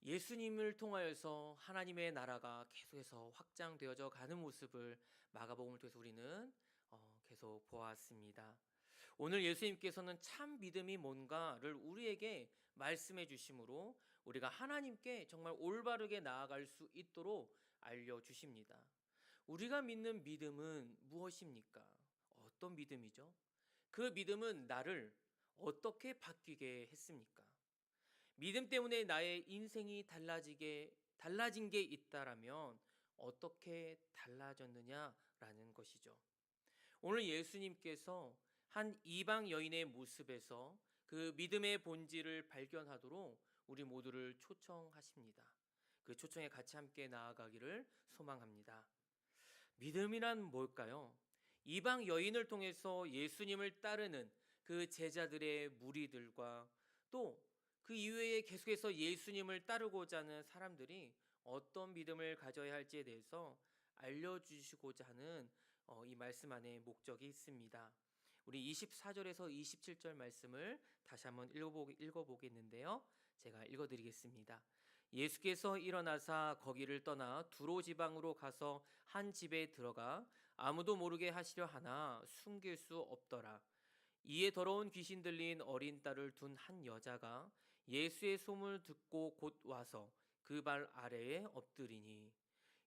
예수님을 통하여서 하나님의 나라가 계속해서 확장되어져 가는 모습을 마가복음을 통해서 우리는 계속 보았습니다. 오늘 예수님께서는 참 믿음이 뭔가를 우리에게 말씀해 주심으로 우리가 하나님께 정말 올바르게 나아갈 수 있도록 알려주십니다. 우리가 믿는 믿음은 무엇입니까? 어떤 믿음이죠? 그 믿음은 나를 어떻게 바뀌게 했습니까? 믿음 때문에 나의 인생이 달라진 게 있다라면 어떻게 달라졌느냐라는 것이죠. 오늘 예수님께서 한 이방 여인의 모습에서 그 믿음의 본질을 발견하도록 우리 모두를 초청하십니다. 그 초청에 같이 함께 나아가기를 소망합니다. 믿음이란 뭘까요? 이방 여인을 통해서 예수님을 따르는 그 제자들의 무리들과 또 그 이외에 계속해서 예수님을 따르고자 하는 사람들이 어떤 믿음을 가져야 할지에 대해서 알려주시고자 하는 이 말씀 안에 목적이 있습니다. 우리 24절에서 27절 말씀을 다시 한번 읽어보겠는데요. 제가 읽어드리겠습니다. 예수께서 일어나사 거기를 떠나 두로 지방으로 가서 한 집에 들어가 아무도 모르게 하시려 하나 숨길 수 없더라. 이에 더러운 귀신 들린 어린 딸을 둔 한 여자가 예수의 소문을 듣고 곧 와서 그 발 아래에 엎드리니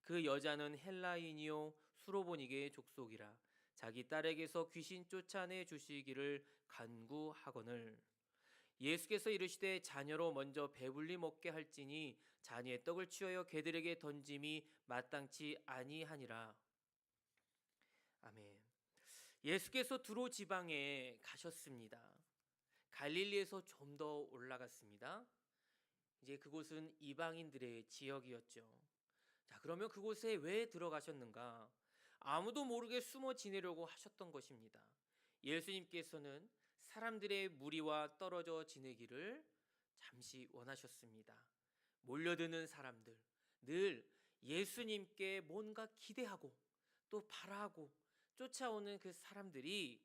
그 여자는 헬라인이요 수로보니게의 족속이라 자기 딸에게서 귀신 쫓아내 주시기를 간구하거늘 예수께서 이르시되 자녀로 먼저 배불리 먹게 할지니 자녀의 떡을 취하여 개들에게 던짐이 마땅치 아니하니라. 아멘. 예수께서 두로 지방에 가셨습니다. 갈릴리에서 좀 더 올라갔습니다. 이제 그곳은 이방인들의 지역이었죠. 자, 그러면 그곳에 왜 들어가셨는가? 아무도 모르게 숨어 지내려고 하셨던 것입니다. 예수님께서는 사람들의 무리와 떨어져 지내기를 잠시 원하셨습니다. 몰려드는 사람들, 늘 예수님께 뭔가 기대하고 또 바라고 쫓아오는 그 사람들이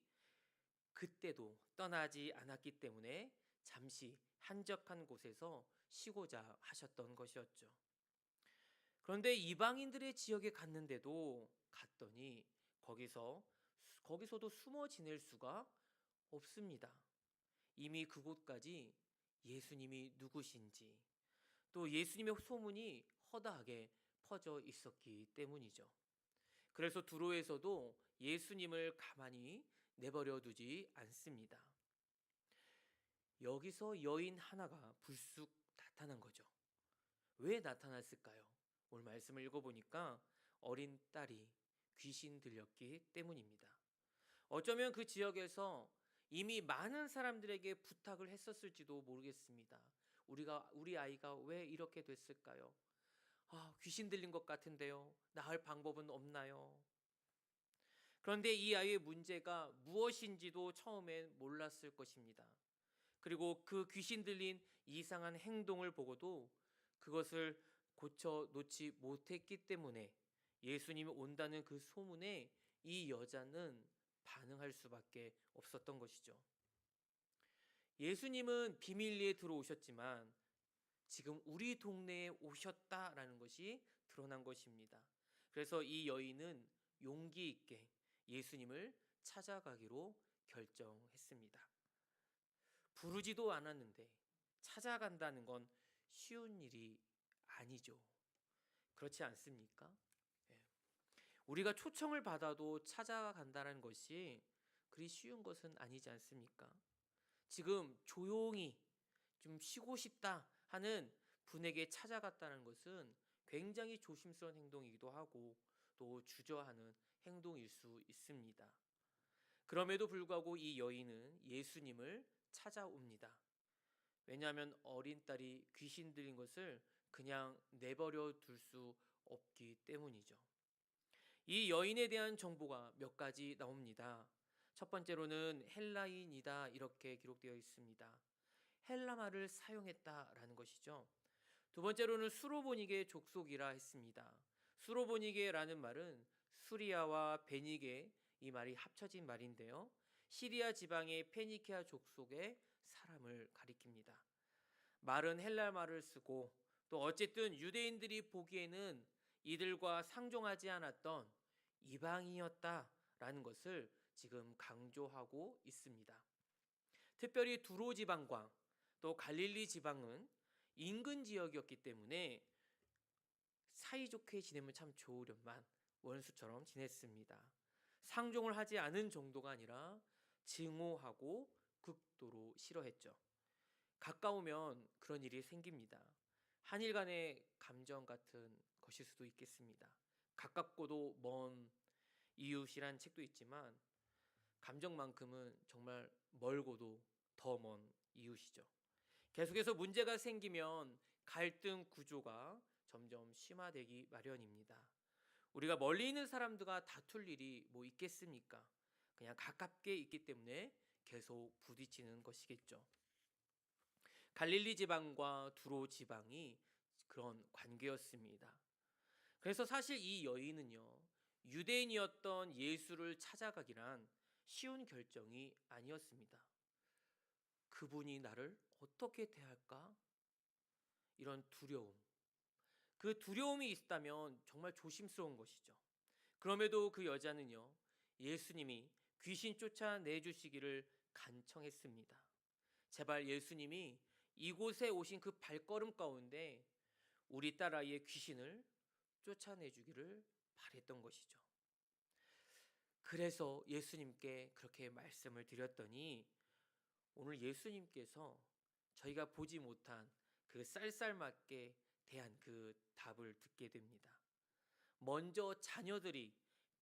그때도 떠나지 않았기 때문에 잠시 한적한 곳에서 쉬고자 하셨던 것이었죠. 그런데 이방인들의 지역에 갔더니 거기서도 숨어 지낼 수가 없습니다. 이미 그곳까지 예수님이 누구신지 또 예수님의 소문이 허다하게 퍼져 있었기 때문이죠. 그래서 두로에서도 예수님을 가만히 내버려 두지 않습니다. 여기서 여인 하나가 불쑥 나타난 거죠. 왜 나타났을까요? 오늘 말씀을 읽어보니까 어린 딸이 귀신 들렸기 때문입니다. 어쩌면 그 지역에서 이미 많은 사람들에게 부탁을 했었을지도 모르겠습니다. 우리 아이가 왜 이렇게 됐을까요? 귀신 들린 것 같은데요. 나을 방법은 없나요? 그런데 이 아이의 문제가 무엇인지도 처음엔 몰랐을 것입니다. 그리고 그 귀신 들린 이상한 행동을 보고도 그것을 고쳐 놓지 못했기 때문에 예수님이 온다는 그 소문에 이 여자는 반응할 수밖에 없었던 것이죠. 예수님은 비밀리에 들어오셨지만 지금 우리 동네에 오셨다라는 것이 드러난 것입니다. 그래서 이 여인은 용기 있게 예수님을 찾아가기로 결정했습니다. 부르지도 않았는데 찾아간다는 건 쉬운 일이 아니죠. 그렇지 않습니까? 예. 우리가 초청을 받아도 찾아간다는 것이 그리 쉬운 것은 아니지 않습니까? 지금 조용히 좀 쉬고 싶다 하는 분에게 찾아갔다는 것은 굉장히 조심스러운 행동이기도 하고 또 주저하는 행동일 수 있습니다. 그럼에도 불구하고 이 여인은 예수님을 찾아옵니다. 왜냐하면 어린 딸이 귀신 들린 것을 그냥 내버려 둘 수 없기 때문이죠. 이 여인에 대한 정보가 몇 가지 나옵니다. 첫 번째로는 헬라인이다 이렇게 기록되어 있습니다. 헬라말을 사용했다라는 것이죠. 두 번째로는 수로보니게 족속이라 했습니다. 수로보니게라는 말은 수리아와 베니게 이 말이 합쳐진 말인데요. 시리아 지방의 페니키아 족속의 사람을 가리킵니다. 말은 헬라 말을 쓰고 또 어쨌든 유대인들이 보기에는 이들과 상종하지 않았던 이방이었다라는 것을 지금 강조하고 있습니다. 특별히 두로 지방과 또 갈릴리 지방은 인근 지역이었기 때문에 사이좋게 지내면 참 좋으련만 원수처럼 지냈습니다. 상종을 하지 않은 정도가 아니라 증오하고 극도로 싫어했죠. 가까우면 그런 일이 생깁니다. 한일 간의 감정 같은 것일 수도 있겠습니다. 가깝고도 먼 이웃이란 책도 있지만 감정만큼은 정말 멀고도 더 먼 이웃이죠. 계속해서 문제가 생기면 갈등 구조가 점점 심화되기 마련입니다. 우리가 멀리 있는 사람들과 다툴 일이 뭐 있겠습니까? 그냥 가깝게 있기 때문에 계속 부딪히는 것이겠죠. 갈릴리 지방과 두로 지방이 그런 관계였습니다. 그래서 사실 이 여인은요, 유대인이었던 예수를 찾아가기란 쉬운 결정이 아니었습니다. 그분이 나를 어떻게 대할까? 이런 두려움. 그 두려움이 있다면 정말 조심스러운 것이죠. 그럼에도 그 여자는요, 예수님이 귀신 쫓아내주시기를 간청했습니다. 제발 예수님이 이곳에 오신 그 발걸음 가운데 우리 딸아이의 귀신을 쫓아내주기를 바랬던 것이죠. 그래서 예수님께 그렇게 말씀을 드렸더니 오늘 예수님께서 저희가 보지 못한 그 쌀쌀맞게 대한 그 답을 듣게 됩니다. 먼저 자녀들이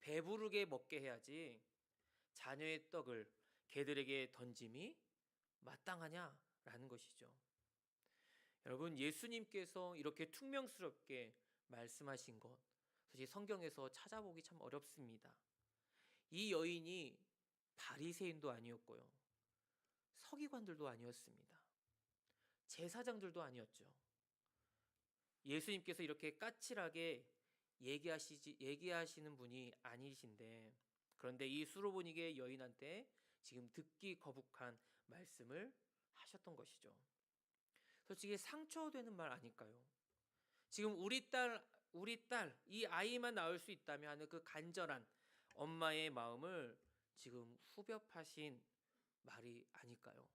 배부르게 먹게 해야지 자녀의 떡을 개들에게 던짐이 마땅하냐라는 것이죠. 여러분, 예수님께서 이렇게 퉁명스럽게 말씀하신 것 사실 성경에서 찾아보기 참 어렵습니다. 이 여인이 바리새인도 아니었고요, 서기관들도 아니었습니다. 제사장들도 아니었죠. 예수님께서 이렇게 까칠하게 얘기하시는 분이 아니신데, 그런데 이 수로보니게 여인한테 지금 듣기 거북한 말씀을 하셨던 것이죠. 솔직히 상처되는 말 아닐까요? 지금 우리 딸, 이 아이만 낳을 수 있다면 하는 그 간절한 엄마의 마음을 지금 후벼파신 말이 아닐까요?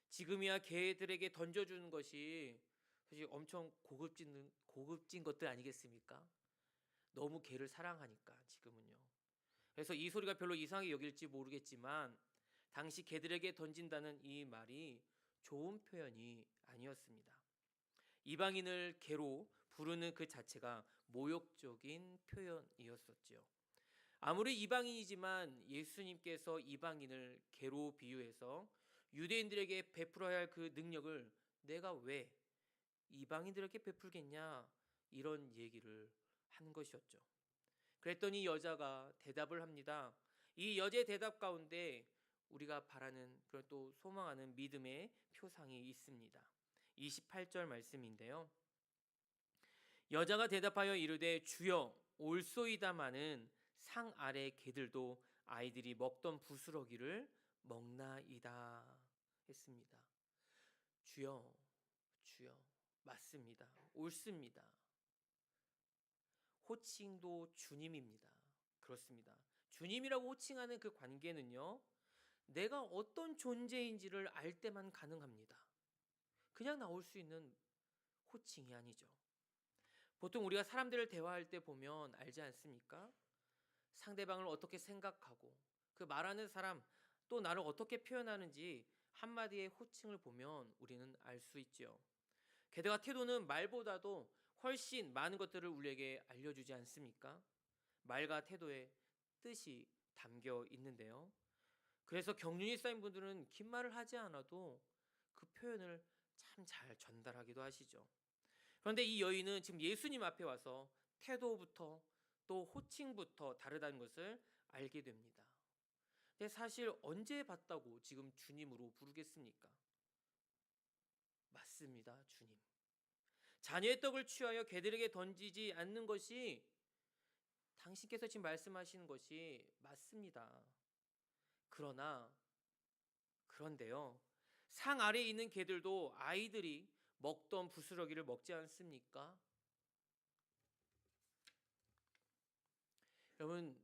지금이야 개들에게 던져주는 것이 사실 엄청 고급진 것들 아니겠습니까? 너무 개를 사랑하니까 지금은요. 그래서 이 소리가 별로 이상하게 여길지 모르겠지만 당시 개들에게 던진다는 이 말이 좋은 표현이 아니었습니다. 이방인을 개로 부르는 그 자체가 모욕적인 표현이었었지요. 아무리 이방인이지만 예수님께서 이방인을 개로 비유해서 유대인들에게 베풀어야 할 그 능력을 내가 왜 이방인들에게 베풀겠냐, 이런 얘기를 한 것이었죠. 그랬더니 여자가 대답을 합니다. 이 여자의 대답 가운데 우리가 바라는 그런 또 소망하는 믿음의 표상이 있습니다. 28절 말씀인데요. 여자가 대답하여 이르되 주여 올소이다마는 상 아래 개들도 아이들이 먹던 부스러기를 먹나이다 했습니다. 주여, 주여, 맞습니다. 옳습니다. 호칭도 주님입니다. 그렇습니다. 주님이라고 호칭하는 그 관계는요, 내가 어떤 존재인지를 알 때만 가능합니다. 그냥 나올 수 있는 호칭이 아니죠. 보통 우리가 사람들을 대화할 때 보면 알지 않습니까? 상대방을 어떻게 생각하고 그 말하는 사람 또 나를 어떻게 표현하는지 한마디의 호칭을 보면 우리는 알 수 있죠. 게다가 태도는 말보다도 훨씬 많은 것들을 우리에게 알려주지 않습니까? 말과 태도에 뜻이 담겨 있는데요. 그래서 경륜이 쌓인 분들은 긴 말을 하지 않아도 그 표현을 참 잘 전달하기도 하시죠. 그런데 이 여인은 지금 예수님 앞에 와서 태도부터 또 호칭부터 다르다는 것을 알게 됩니다. 근데 사실 언제 봤다고 지금 주님으로 부르겠습니까? 맞습니다, 주님. 자녀의 떡을 취하여 개들에게 던지지 않는 것이 당신께서 지금 말씀하시는 것이 맞습니다. 그런데요, 상 아래에 있는 개들도 아이들이 먹던 부스러기를 먹지 않습니까? 여러분,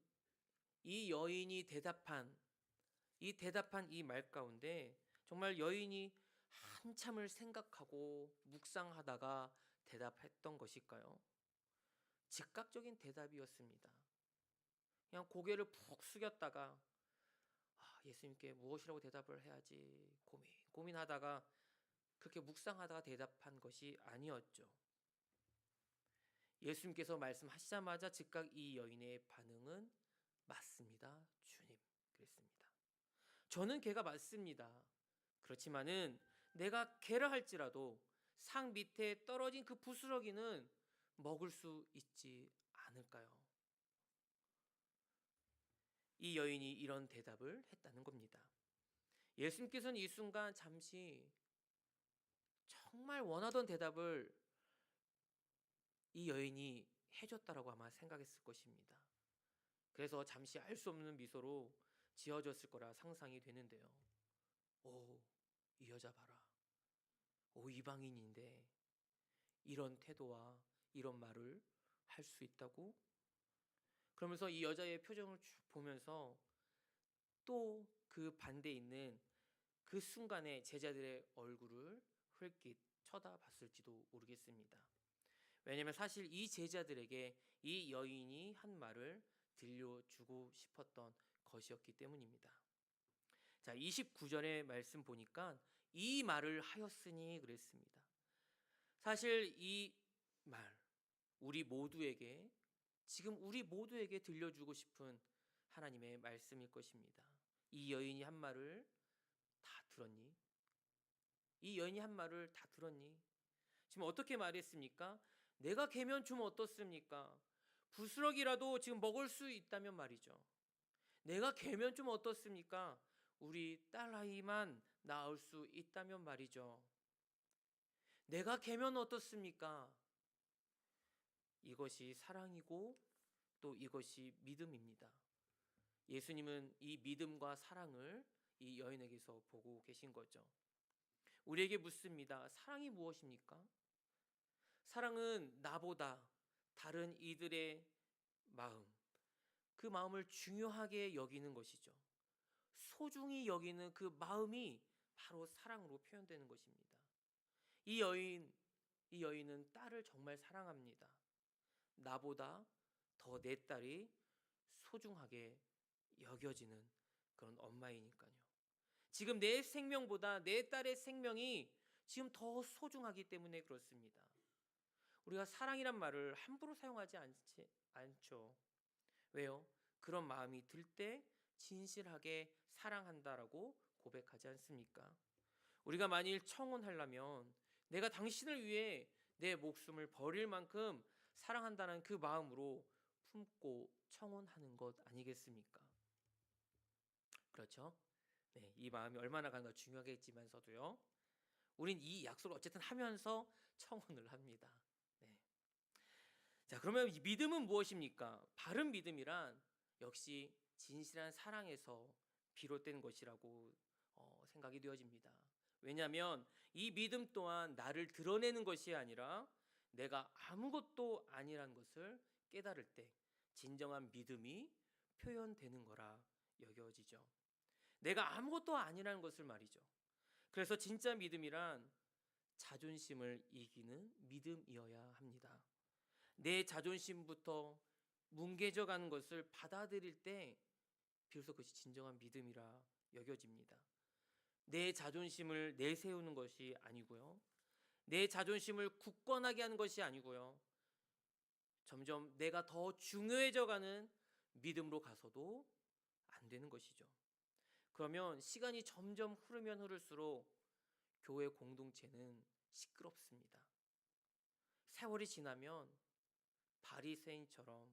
이 여인이 대답한 이 말 가운데 정말 여인이 한참을 생각하고 묵상하다가 대답했던 것일까요? 즉각적인 대답이었습니다. 그냥 고개를 푹 숙였다가 예수님께 무엇이라고 대답을 해야지 고민하다가 그렇게 묵상하다가 대답한 것이 아니었죠. 예수님께서 말씀하시자마자 즉각 이 여인의 반응은 맞습니다, 주님. 그랬습니다. 저는 개가 맞습니다. 그렇지만은 내가 개라 할지라도 상 밑에 떨어진 그 부스러기는 먹을 수 있지 않을까요? 이 여인이 이런 대답을 했다는 겁니다. 예수님께서는 이 순간 잠시 정말 원하던 대답을 이 여인이 해줬다라고 아마 생각했을 것입니다. 그래서 잠시 알 수 없는 미소로 지어졌을 거라 상상이 되는데요. 오, 이 여자 봐라. 오, 이방인인데 이런 태도와 이런 말을 할 수 있다고? 그러면서 이 여자의 표정을 쭉 보면서 또 그 반대에 있는 그 순간에 제자들의 얼굴을 흘낏 쳐다봤을지도 모르겠습니다. 왜냐하면 사실 이 제자들에게 이 여인이 한 말을 들려주고 싶었던 것이었기 때문입니다. 자, 29절의 말씀 보니까 이 말을 하였으니 그랬습니다. 사실 이 말 지금 우리 모두에게 들려주고 싶은 하나님의 말씀일 것입니다. 이 여인이 한 말을 다 들었니? 이 여인이 한 말을 다 들었니? 지금 어떻게 말했습니까? 내가 개면 좀 어떻습니까? 부스러기라도 지금 먹을 수 있다면 말이죠. 내가 개면 좀 어떻습니까? 우리 딸아이만 낳을 수 있다면 말이죠. 내가 개면 어떻습니까? 이것이 사랑이고 또 이것이 믿음입니다. 예수님은 이 믿음과 사랑을 이 여인에게서 보고 계신 거죠. 우리에게 묻습니다. 사랑이 무엇입니까? 사랑은 나보다 다른 이들의 마음, 그 마음을 중요하게 여기는 것이죠. 소중히 여기는 그 마음이 바로 사랑으로 표현되는 것입니다. 이 여인은 딸을 정말 사랑합니다. 나보다 더 내 딸이 소중하게 여겨지는 그런 엄마이니까요. 지금 내 생명보다 내 딸의 생명이 지금 더 소중하기 때문에 그렇습니다. 우리가 사랑이란 말을 함부로 사용하지 않죠. 왜요? 그런 마음이 들 때 진실하게 사랑한다라고 고백하지 않습니까? 우리가 만일 청혼하려면 내가 당신을 위해 내 목숨을 버릴 만큼 사랑한다는 그 마음으로 품고 청혼하는 것 아니겠습니까? 그렇죠? 네, 이 마음이 얼마나 가는 가 중요하겠지만서도요. 우린 이 약속을 어쨌든 하면서 청혼을 합니다. 네. 자, 그러면 이 믿음은 무엇입니까? 바른 믿음이란 역시 진실한 사랑에서 비롯된 것이라고 생각이 되어집니다. 왜냐하면 이 믿음 또한 나를 드러내는 것이 아니라 내가 아무것도 아니란 것을 깨달을 때 진정한 믿음이 표현되는 거라 여겨지죠. 내가 아무것도 아니라는 것을 말이죠. 그래서 진짜 믿음이란 자존심을 이기는 믿음이어야 합니다. 내 자존심부터 뭉개져 가는 것을 받아들일 때 비로소 그것이 진정한 믿음이라 여겨집니다. 내 자존심을 내세우는 것이 아니고요. 내 자존심을 굳건하게 하는 것이 아니고요. 점점 내가 더 중요해져 가는 믿음으로 가서도 안 되는 것이죠. 그러면 시간이 점점 흐르면 흐를수록 교회 공동체는 시끄럽습니다. 세월이 지나면 바리새인처럼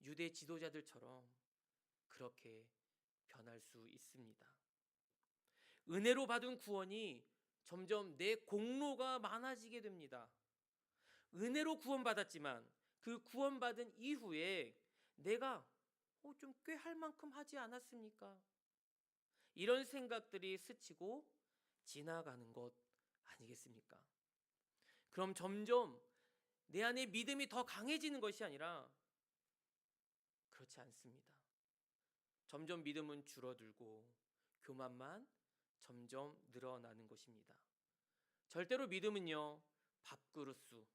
유대 지도자들처럼 그렇게 변할 수 있습니다. 은혜로 받은 구원이 점점 내 공로가 많아지게 됩니다. 은혜로 구원받았지만 그 구원받은 이후에 내가 좀 꽤 할 만큼 하지 않았습니까? 이런 생각들이 스치고 지나가는 것 아니겠습니까? 그럼 점점 내 안에 믿음이 더 강해지는 것이 아니라 그렇지 않습니다. 점점 믿음은 줄어들고 교만만 점점 늘어나는 것입니다. 절대로 믿음은요, 밥그릇수,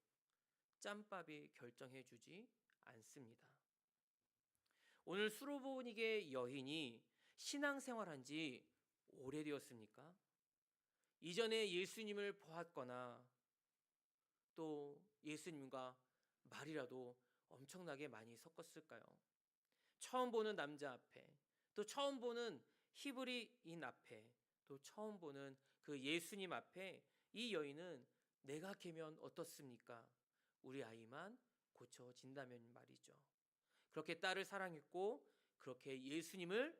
짬밥이 결정해 주지 않습니다. 오늘 수로보니게 여인이 신앙생활한 지 오래되었습니까? 이전에 예수님을 보았거나 또 예수님과 말이라도 엄청나게 많이 섞었을까요? 처음 보는 남자 앞에, 또 처음 보는 히브리인 앞에, 또 처음 보는 그 예수님 앞에 이 여인은 내가 계면 어떻습니까? 우리 아이만 고쳐진다면 말이죠. 그렇게 딸을 사랑했고 그렇게 예수님을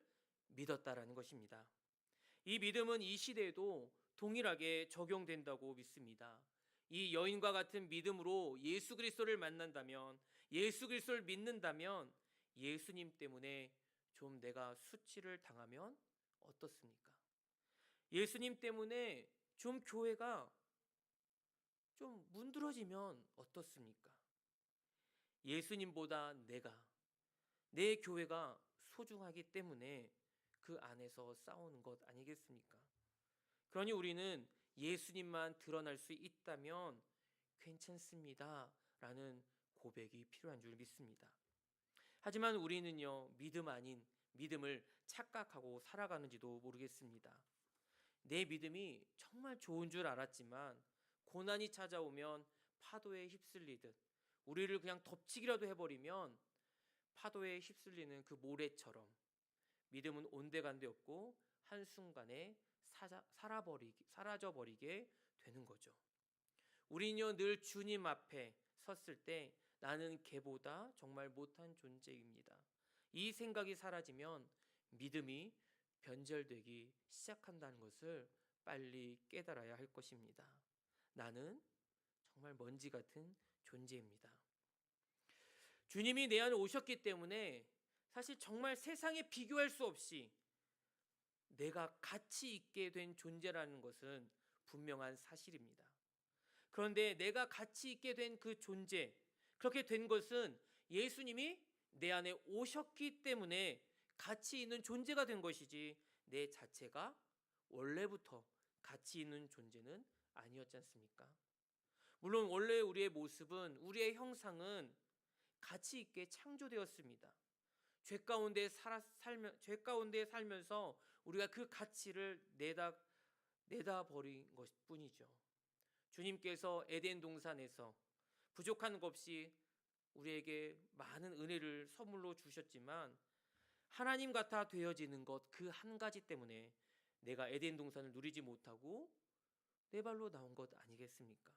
믿었다라는 것입니다. 이 믿음은 이 시대에도 동일하게 적용된다고 믿습니다. 이 여인과 같은 믿음으로 예수 그리스도를 만난다면, 예수 그리스도를 믿는다면 예수님 때문에 좀 내가 수치를 당하면 어떻습니까? 예수님 때문에 좀 교회가 좀 문드러지면 어떻습니까? 예수님보다 내 교회가 소중하기 때문에 그 안에서 싸우는 것 아니겠습니까? 그러니 우리는 예수님만 드러날 수 있다면 괜찮습니다 라는 고백이 필요한 줄 믿습니다. 하지만 우리는요, 믿음 아닌 믿음을 착각하고 살아가는지도 모르겠습니다. 내 믿음이 정말 좋은 줄 알았지만 고난이 찾아오면 파도에 휩쓸리듯 우리를 그냥 덮치기라도 해버리면 파도에 휩쓸리는 그 모래처럼 믿음은 온데간데 없고 한순간에 사라져버리게 되는 거죠. 우리는요, 늘 주님 앞에 섰을 때 나는 걔보다 정말 못한 존재입니다. 이 생각이 사라지면 믿음이 변절되기 시작한다는 것을 빨리 깨달아야 할 것입니다. 나는 정말 먼지 같은 존재입니다. 주님이 내 안에 오셨기 때문에 사실 정말 세상에 비교할 수 없이 내가 가치 있게 된 존재라는 것은 분명한 사실입니다. 그런데 내가 가치 있게 된 그 존재, 그렇게 된 것은 예수님이 내 안에 오셨기 때문에 가치 있는 존재가 된 것이지 내 자체가 원래부터 가치 있는 존재는 아니었지 않습니까? 물론 원래 우리의 모습은, 우리의 형상은 가치 있게 창조되었습니다. 죄 가운데 살면서 우리가 그 가치를 내다 버린 것뿐이죠. 주님께서 에덴 동산에서 부족한 것 없이 우리에게 많은 은혜를 선물로 주셨지만 하나님 같아 되어지는 것 그 한 가지 때문에 내가 에덴 동산을 누리지 못하고 내 발로 나온 것 아니겠습니까?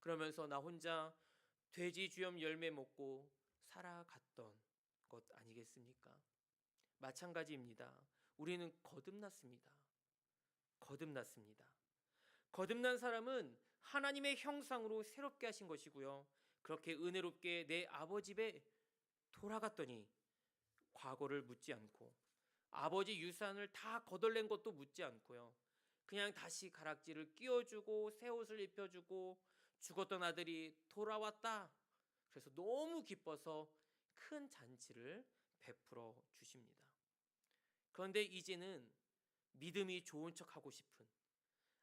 그러면서 나 혼자 돼지 주염 열매 먹고 살아갔던 것 아니겠습니까? 마찬가지입니다. 우리는 거듭났습니다. 거듭났습니다. 거듭난 사람은 하나님의 형상으로 새롭게 하신 것이고요. 그렇게 은혜롭게 내 아버지 집에 돌아갔더니 과거를 묻지 않고 아버지 유산을 다 거덜낸 것도 묻지 않고요. 그냥 다시 가락지를 끼워주고 새 옷을 입혀주고 죽었던 아들이 돌아왔다. 그래서 너무 기뻐서 큰 잔치를 베풀어 주십니다. 그런데 이제는 믿음이 좋은 척하고 싶은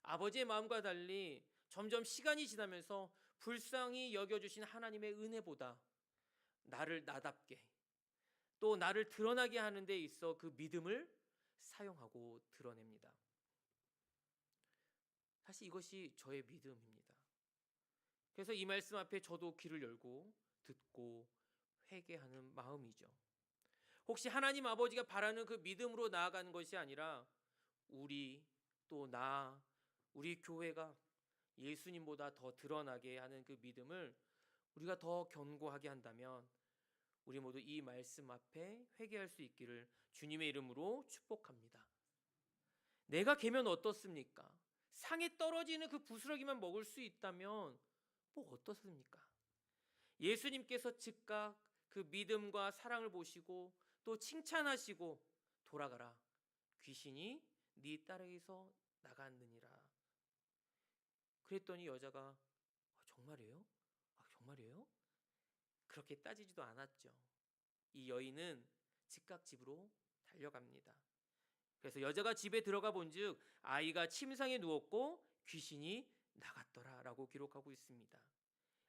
아버지의 마음과 달리 점점 시간이 지나면서 불쌍히 여겨주신 하나님의 은혜보다 나를 나답게 또 나를 드러나게 하는 데 있어 그 믿음을 사용하고 드러냅니다. 사실 이것이 저의 믿음입니다. 그래서 이 말씀 앞에 저도 귀를 열고 듣고 회개하는 마음이죠. 혹시 하나님 아버지가 바라는 그 믿음으로 나아가는 것이 아니라 우리 교회가 예수님보다 더 드러나게 하는 그 믿음을 우리가 더 견고하게 한다면 우리 모두 이 말씀 앞에 회개할 수 있기를 주님의 이름으로 축복합니다. 내가 계면 어떻습니까? 상에 떨어지는 그 부스러기만 먹을 수 있다면 뭐 어떻습니까? 예수님께서 즉각 그 믿음과 사랑을 보시고 또 칭찬하시고 돌아가라. 귀신이 네 딸에게서 나갔느니라. 그랬더니 여자가 정말이에요? 정말이에요? 그렇게 따지지도 않았죠. 이 여인은 즉각 집으로 달려갑니다. 그래서 여자가 집에 들어가 본즉 아이가 침상에 누웠고 귀신이 나갔더라라고 기록하고 있습니다.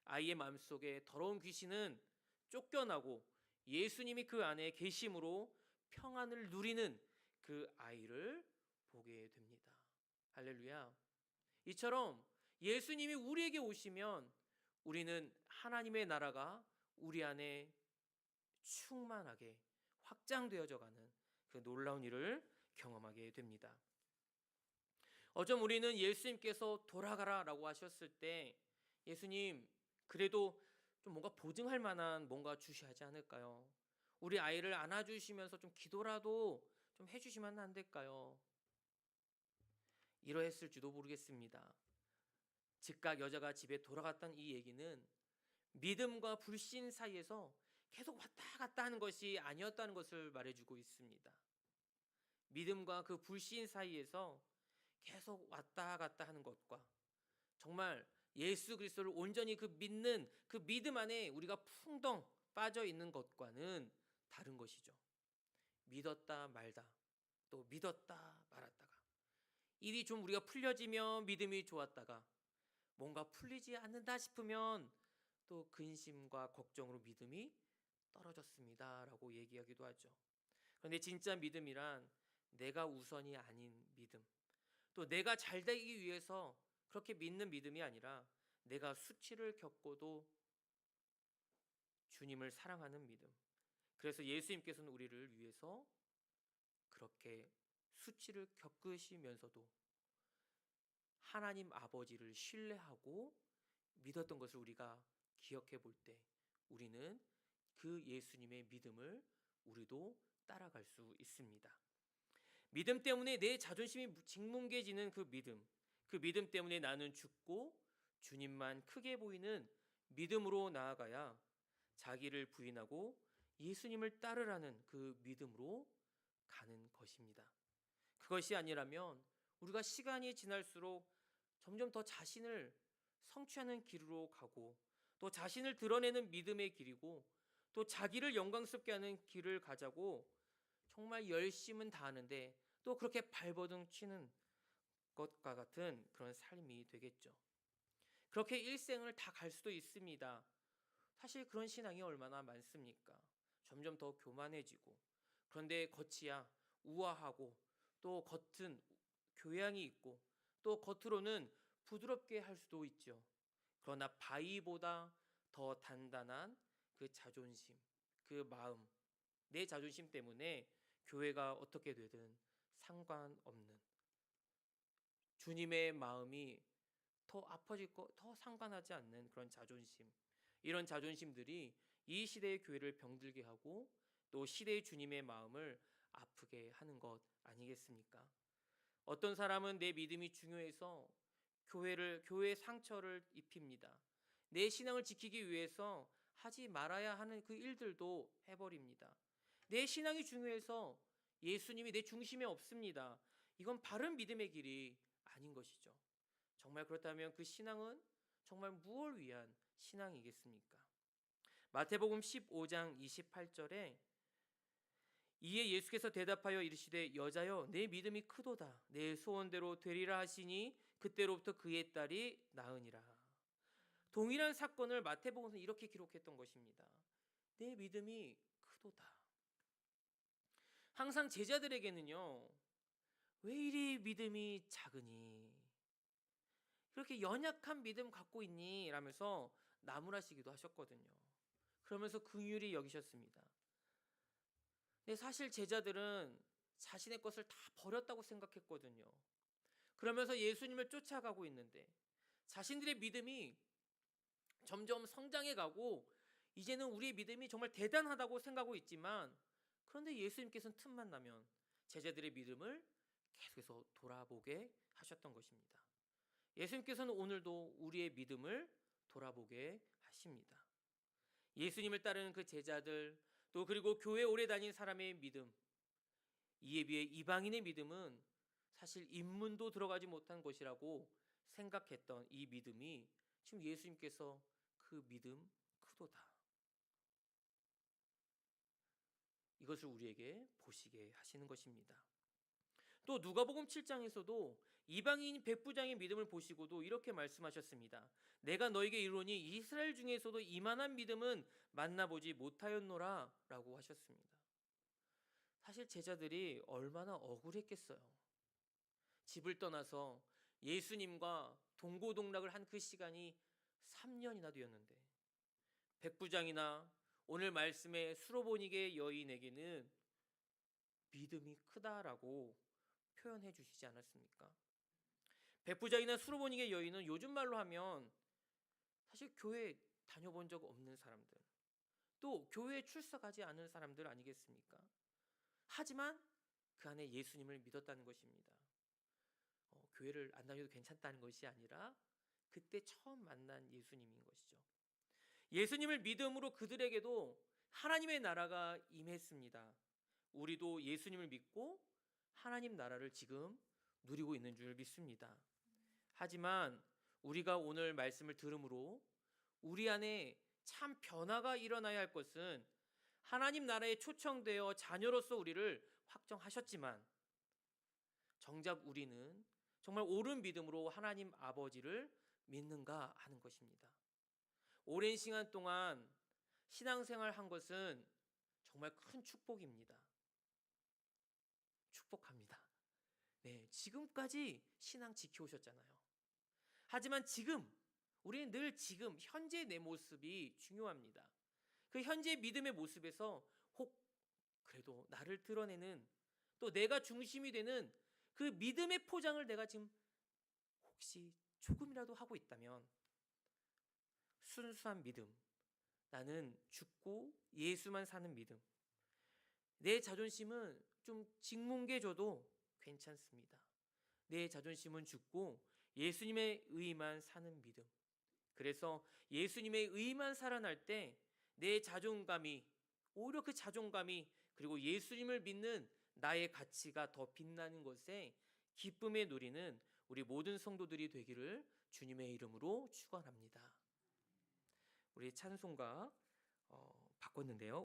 아이의 마음속에 더러운 귀신은 쫓겨나고 예수님이 그 안에 계심으로 평안을 누리는 그 아이를 보게 됩니다. 할렐루야. 이처럼 예수님이 우리에게 오시면 우리는 하나님의 나라가 우리 안에 충만하게 확장되어져 가는 그 놀라운 일을 경험하게 됩니다. 어쩜 우리는 예수님께서 돌아가라라고 하셨을 때 예수님 그래도 좀 뭔가 보증할 만한 뭔가 주셔야 하지 않을까요? 우리 아이를 안아주시면서 좀 기도라도 좀 해주시면 안 될까요? 이러했을지도 모르겠습니다. 즉각 여자가 집에 돌아갔다는 이 얘기는 믿음과 불신 사이에서 계속 왔다 갔다 하는 것이 아니었다는 것을 말해주고 있습니다. 믿음과 그 불신 사이에서 계속 왔다 갔다 하는 것과 정말 예수 그리스도를 온전히 그 믿는 그 믿음 안에 우리가 풍덩 빠져 있는 것과는 다른 것이죠. 믿었다 말다, 또 믿었다 말았다가 일이 좀 우리가 풀려지면 믿음이 좋았다가 뭔가 풀리지 않는다 싶으면 또 근심과 걱정으로 믿음이 떨어졌습니다 라고 얘기하기도 하죠. 그런데 진짜 믿음이란 내가 우선이 아닌 믿음, 또 내가 잘 되기 위해서 그렇게 믿는 믿음이 아니라 내가 수치를 겪고도 주님을 사랑하는 믿음. 그래서 예수님께서는 우리를 위해서 그렇게 수치를 겪으시면서도 하나님 아버지를 신뢰하고 믿었던 것을 우리가 기억해 볼 때 우리는 그 예수님의 믿음을 우리도 따라갈 수 있습니다. 믿음 때문에 내 자존심이 짓뭉개지는 그 믿음 때문에 나는 죽고 주님만 크게 보이는 믿음으로 나아가야 자기를 부인하고 예수님을 따르라는 그 믿음으로 가는 것입니다. 그것이 아니라면 우리가 시간이 지날수록 점점 더 자신을 성취하는 길로 가고 또 자신을 드러내는 믿음의 길이고 또 자기를 영광스럽게 하는 길을 가자고 정말 열심은 다하는데 또 그렇게 발버둥 치는 것과 같은 그런 삶이 되겠죠. 그렇게 일생을 다 갈 수도 있습니다. 사실 그런 신앙이 얼마나 많습니까? 점점 더 교만해지고 그런데 겉이야 우아하고 또 겉은 교양이 있고 또 겉으로는 부드럽게 할 수도 있죠. 그러나 바위보다 더 단단한 그 자존심, 그 마음, 내 자존심 때문에 교회가 어떻게 되든 상관없는 주님의 마음이 더 아파질 거 더 상관하지 않는 그런 자존심, 이런 자존심들이 이 시대의 교회를 병들게 하고 또 시대의 주님의 마음을 아프게 하는 것 아니겠습니까? 어떤 사람은 내 믿음이 중요해서 교회의 상처를 입힙니다. 내 신앙을 지키기 위해서 하지 말아야 하는 그 일들도 해버립니다. 내 신앙이 중요해서 예수님이 내 중심에 없습니다. 이건 바른 믿음의 길이 아닌 것이죠. 정말 그렇다면 그 신앙은 정말 무엇을 위한 신앙이겠습니까? 마태복음 15장 28절에 이에 예수께서 대답하여 이르시되 여자여 내 믿음이 크도다 내 소원대로 되리라 하시니 그때로부터 그의 딸이 나으니라. 동일한 사건을 마태복음에서 이렇게 기록했던 것입니다. 내 믿음이 크도다. 항상 제자들에게는요, 왜 이리 믿음이 작으니? 그렇게 연약한 믿음 갖고 있니? 라면서 나무라시기도 하셨거든요. 그러면서 긍휼히 여기셨습니다. 근데 사실 제자들은 자신의 것을 다 버렸다고 생각했거든요. 그러면서 예수님을 쫓아가고 있는데 자신들의 믿음이 점점 성장해 가고 이제는 우리의 믿음이 정말 대단하다고 생각하고 있지만 그런데 예수님께서는 틈만 나면 제자들의 믿음을 계속해서 돌아보게 하셨던 것입니다. 예수님께서는 오늘도 우리의 믿음을 돌아보게 하십니다. 예수님을 따르는 그 제자들 또 그리고 교회 오래 다닌 사람의 믿음, 이에 비해 이방인의 믿음은 사실 인문도 들어가지 못한 것이라고 생각했던 이 믿음이 지금 예수님께서 그 믿음 크도다, 이것을 우리에게 보시게 하시는 것입니다. 또 누가복음 7장에서도 이방인 백부장의 믿음을 보시고도 이렇게 말씀하셨습니다. 내가 너에게 이르노니 이스라엘 중에서도 이만한 믿음은 만나보지 못하였노라 라고 하셨습니다. 사실 제자들이 얼마나 억울했겠어요. 집을 떠나서 예수님과 동고동락을 한 그 시간이 3년이나 되었는데, 백부장이나 오늘 말씀의 수로보니게 여인에게는 믿음이 크다라고 표현해 주시지 않았습니까? 백부장이나 수로보니게 여인은 요즘 말로 하면 사실 교회 다녀본 적 없는 사람들, 또 교회에 출석하지 않은 사람들 아니겠습니까? 하지만 그 안에 예수님을 믿었다는 것입니다. 교회를 안 다녀도 괜찮다는 것이 아니라 그때 처음 만난 예수님인 것이죠. 예수님을 믿음으로 그들에게도 하나님의 나라가 임했습니다. 우리도 예수님을 믿고 하나님 나라를 지금 누리고 있는 줄 믿습니다. 하지만 우리가 오늘 말씀을 들음으로 우리 안에 참 변화가 일어나야 할 것은, 하나님 나라에 초청되어 자녀로서 우리를 확정하셨지만 정작 우리는 정말 옳은 믿음으로 하나님 아버지를 믿는가 하는 것입니다. 오랜 시간 동안 신앙생활 한 것은 정말 큰 축복입니다. 축복합니다. 네, 지금까지 신앙 지켜오셨잖아요. 하지만 지금 우리는 늘 지금 현재 내 모습이 중요합니다. 그 현재 믿음의 모습에서 혹 그래도 나를 드러내는, 또 내가 중심이 되는 그 믿음의 포장을 내가 지금 혹시 조금이라도 하고 있다면, 순수한 믿음, 나는 죽고 예수만 사는 믿음, 내 자존심은 좀 짓뭉개져도 괜찮습니다. 내 자존심은 죽고 예수님의 의만 사는 믿음. 그래서 예수님의 의만 살아날 때 내 자존감이, 오히려 그 자존감이, 그리고 예수님을 믿는 나의 가치가 더 빛나는 것에 기쁨에 누리는 우리 모든 성도들이 되기를 주님의 이름으로 축원합니다. 우리 찬송가 바꿨는데요.